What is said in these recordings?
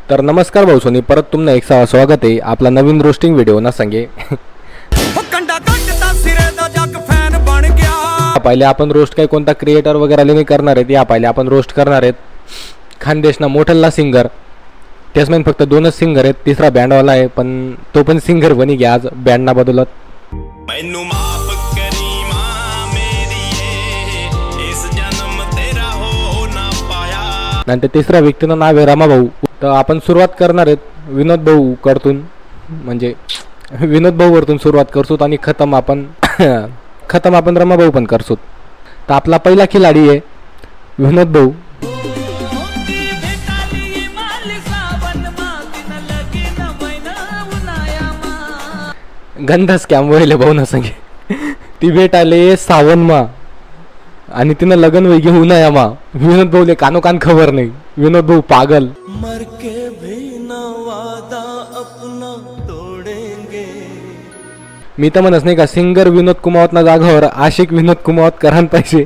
तर नमस्कार भाऊ सोनी, परत तुमनं एक स्वागत आहे आपला नवीन रोस्टिंग व्हिडिओ ना संगे। पहिले आपण रोस्ट काही कोणता क्रिएटर वगैरे नाही करणार आहेत, या पहिले आपण रोस्ट करणार आहेत खानदेशना मोठल्ला सिंगर। त्याचमेन फक्त दोनच सिंगर आहेत, तिसरा बँडवाला आहे पण तो पण सिंगर बनी गया आज बँड ना बदलत। नंतर तिसऱ्या व्यक्तीचं नाव आहे रमा भाऊ। तर आपण सुरुवात करणार आहेत विनोद भाऊ कडून, म्हणजे विनोद भाऊ वरतून सुरुवात करसोत आणि खतम आपण रमा भाऊ पण करसोत। तर आपला पहिला खिलाडी आहे विनोद भाऊ। गंधास कॅम वहिले भाऊ ना संगे ती भेट आले सावन मा आणि तिनं लग्न वै घेऊन या मा। विनोद भाऊले कानो कान खबर नाही, विनोद भाऊ पागल। मर के भी ना वादा अपना तोडेंगे। मी तर म्हणत नाही का सिंगर विनोद कुमावत ना जागावर आशिक विनोद कुमावत करान पाहिजे।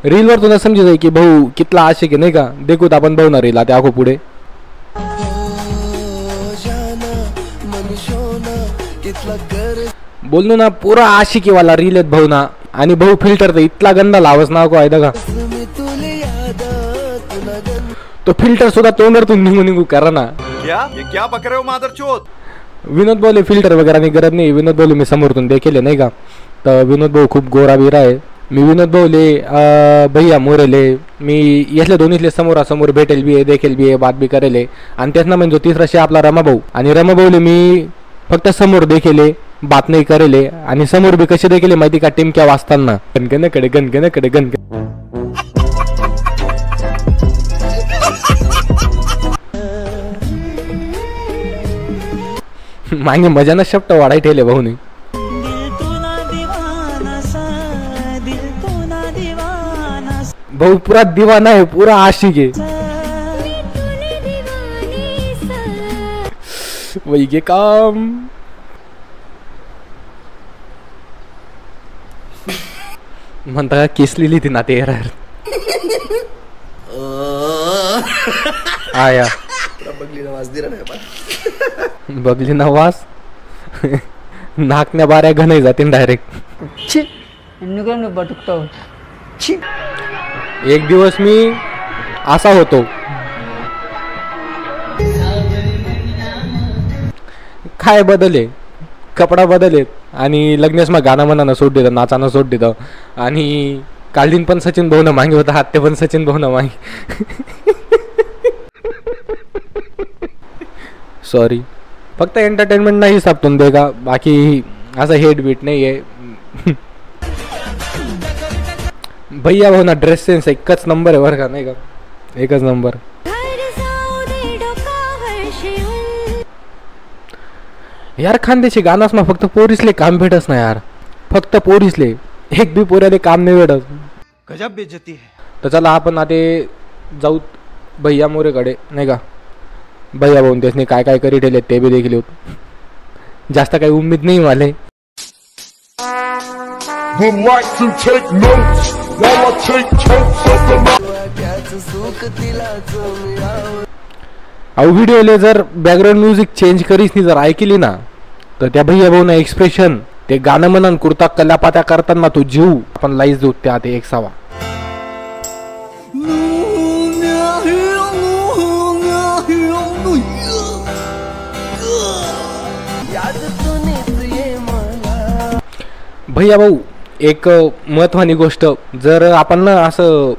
रील वर तुला समजू जाई की भाऊ कितला आशिक आहे नाही का। देखूत आपण भाऊ ना रील आता आखो पुढे बोललो ना पूरा आशिकी वाला रील आहेत भाऊ ना। आणि भाऊ फिल्टर तर इतला गंदा लावस ना को आहे का, तो फिल्टर सुद्धा तोंडातून निघू करा ना। क्या बक रहे हो मादरचोद। विनोद भाऊले फिल्टर वगैरे नाही गरज नाही, विनोद भाऊले मी समोरतून देखील नाही का। तर विनोद भाऊ खूप गोरा बिरा आहे। मी विनोद भाऊले भैया मोरेले मी यातल्या दोन्हीतले समोरासमोर भेटेल बी आहे, देखील बी आहे, बात बी करेल। आणि त्याच ना म्हणजे तिसरा शे आपला रमा भाऊ। आणि रमा भाऊले मी फक्त समोर देखील बात नाही करेले आणि समोर बी कसे देखील माहिती का टिमक्या वाचताना गणगणकडे गणगणकडे गणगण मागे मजाना शब्द वाढाय ठेवले भाऊ नाही। भाऊ पुरा दीवाना आहे, पुरा आशिक आहे। वही के काम म्हणता का केस लिहिली ती नाते यार आया बगली ना वास नाकण्या बाऱ्या घनई जातील डायरेक्ट। एक दिवस मी असा होतो, काय बदले कपडा बदलेत आणि लग्नेस मग गाणं म्हणानं सोड देतं, नाचानं सोड देतं। आणि कालदीन पण सचिन भाऊ ना मागे होता, हात ते पण सचिन भाऊ ना मागे सॉरी फक्त एंटरटेनमेंट नाही सापतून दे का, बाकी असं हेड बीट नाही आहे। भैया भाऊ ना ड्रेस सेन्स एकच नंबर आहे बरं का, नाही का एकच नंबर। यार खानदेशी गानास मग फक्त पोरीसले काम भेटस ना यार, फक्त पोरीसले एक बी पोऱ्याले काम नाही भेटत, गजब बेइज्जती है। तर चला आपण आता जाऊ भैया मोरेकडे नाही का। भैया भाऊन त्यासने काय काय करी ठेवले ते बी देखील जास्त काही उम्मीद नाही वाले। अहो व्हिडिओले जर बॅकग्राऊंड म्युझिक चेंज करीस नाही जर ऐकली ना, तर त्या भैया भाऊ ना एक्सप्रेशन ते गाणं म्हणून कुर्ता कलापात्या करताना तो जीव आपण लाईज देऊ त्या ते एक सावा। भैया भाऊ एक महत्वाची गोष्ट, जर आपण ना असं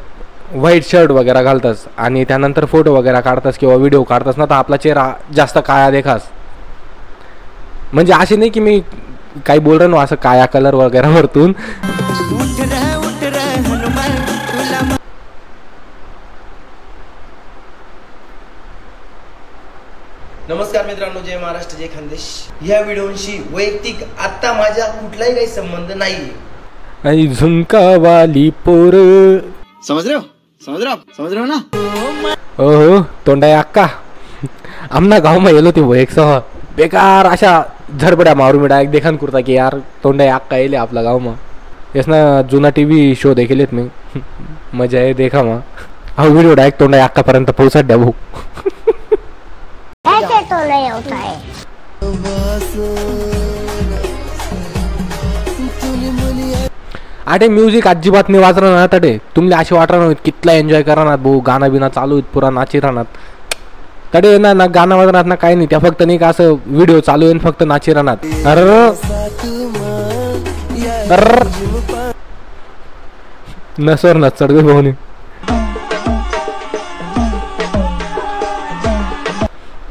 व्हाईट शर्ट वगैरे घालतास आणि त्यानंतर फोटो वगैरे काढतास किंवा व्हिडिओ काढतास ना, तर आपला चेहरा जास्त काळा देखास। म्हणजे असे नाही की मी काही बोल रहा असं काळ्या कलर वगैरे वरतून। नमस्कार मित्रांनो, जय महाराष्ट्र जय खानदेश। या व्हिडिओशी वैयक्तिक आता माझा कुठलाही काही संबंध नाही। झुमका वाली पोर समझ रहे हो ना। हो तोंडा अक्का आमना गाव में येलो ती वो एक सह बेकार अशा झडपड्या मारू मी डायरेक्ट देखान करता की यार तोंडा अक्का येले आपल्या गाव में। इसना जुना टीव्ही शो देखेलेत मी, मजा आहे देखा मा हा व्हिडिओ डायरेक्ट तोंडा अक्कापर्यंत पोहोचत द्या भाऊ. ऐसे तो नहीं होता है. अरे म्युझिक अजिबात नाही वाजणार ना तडे. तुम्ही असे वाटणार कितला एन्जॉय करणार भाऊ, गाणं बिना चालू आहेत पुरा नाची राहणार तडे ना गाणं वाजणार ना काही नाही. त्या फक्त नाही का असं व्हिडिओ चालू आहे फक्त नाची राहणार. नसर न चढ भाऊनी.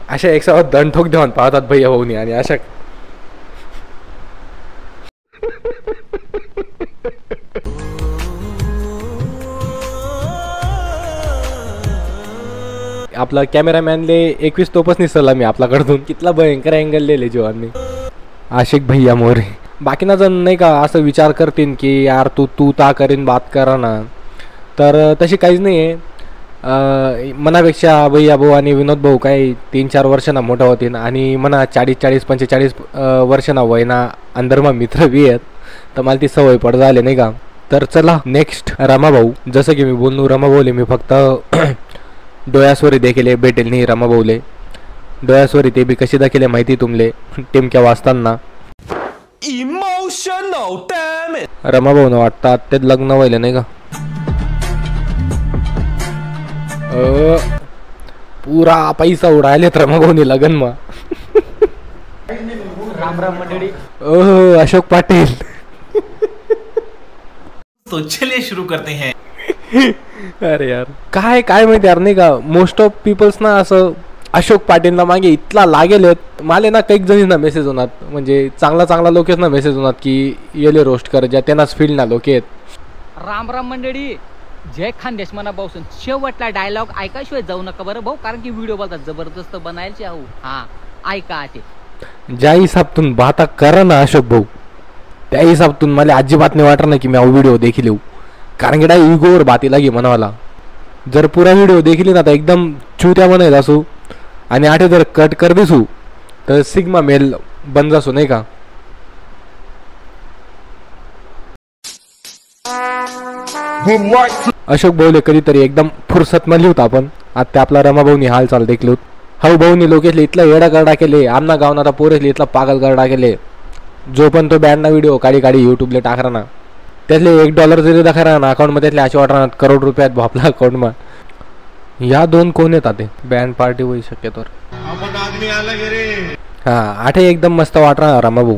अशा एक दंड ठोक देऊन पाहतात भैया भाऊनी. आणि अशा आपला कॅमेरामॅनले 21 तोपच निसरला मी आपल्याकडून. कितला भयंकर अँगल लिहिले जीवांनी. आशिक भैया मोरे. बाकीना जण नाही का असं विचार करतील की यार तू ता करीन बात करा ना, तर तशी काहीच नाही आहे. मनापेक्षा भैया भाऊ आणि विनोद भाऊ काही 3-4 वर्षांना मोठा होतील आणि मना 40-45 वर्षांना वयना अंदरमा मित्र बी आहेत. तर मला ती सवय पड झाली नाही का. तर चला नेक्स्ट रमाभाऊ. जसं की मी बोललो रमाभाऊले मी फक्त डोळ्यासवरी देखील भेटेल नाही. रमाभाऊले डोळ्यासवरी ते बी कशी दाखिले माहिती तुमले टिमक्या वाचताना. Emotional damage. रमाभाऊनं वाटतं ते लग्न व्हायला नाही का. पुरा पैसा उडायलेत रमाभाऊनी लग्न मा. राम राम मंडळी. अशोक पाटील. तो चलिए शुरू करते हैं. अरे यार काय माहिती यार नाही का. मोस्ट ऑफ पीपल्स ना असं अशोक पाटीलना मागे इतला लागेल. मला ना काही जणींना मेसेज होणार म्हणजे चांगला लोकेशना मेसेज होणार की येले रोस्ट कर ज्या त्यांनाच फील्ड ना लोक आहेत. राम राम मंडळी. जय खानदेश मनापासून शेवटला डायलॉग ऐकाशिवाय जाऊ नका बरं भाऊ, कारण की व्हिडिओ बोलतात जबरदस्त बनायचे आहो. हा ऐका ते. ज्या हिसाबतून बाता करा ना अशोक भाऊ, त्या हिसाबतून मला अजिबात नाही वाटणार की मी हा व्हिडिओ देखील येऊ. कारण की डाय इगोवर बाती लागे म्हणावाला. जर पुरा व्हिडिओ देखील ना तर एकदम चुत्या बनायला असू आणि आठे जर कट कर दिसू तर सिग्मा मेल बन जासो नाही का. अशोक भाऊले कधीतरी एकदम फुरसत म्हणली होता आपण. आता आपला रमाभाऊनी हालचाल देखील होत. हाऊ भाऊनी लोकेसले इथला येडा करडा केले. आमना गावना पोरेसले इथला पागल करडा केले. जो पण तो बँडना व्हिडिओ काढी युट्यूबला टाकरा ना त्यातले $1 जरी दाखवा ना अकाउंटमध्ये त्यातले असे वाटणार करोड रुपयात आपला अकाउंटमा. या दोन कोण येतात ते बँड पार्टी होऊ शक्यतो. हा आठे एकदम मस्त वाटणार रमाभाऊ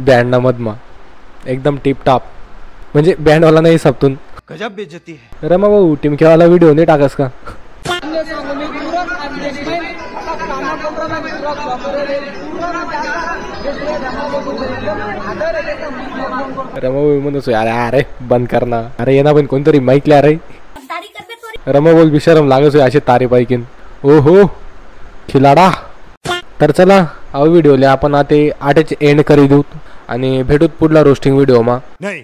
बँडना मधमा एकदम टिपटॉप. म्हणजे बँडवाला नाही सबतून. गजब बेइज्जती है. रमाभाऊ टिमक्यावाला व्हिडिओ नाही टाकस का. रमाभाऊ म्हणून अरे बंद करना. अरे येना पण कोणतरी माईकले. अरे रमाभाऊ बिशरम लागस असे तारे पायकीन. ओहो खिलाडा. तर चला हा व्हिडिओले आपण आता 8च एंड करी देऊ आणि भेटूत पुढला रोस्टिंग व्हिडिओ मा. नहीं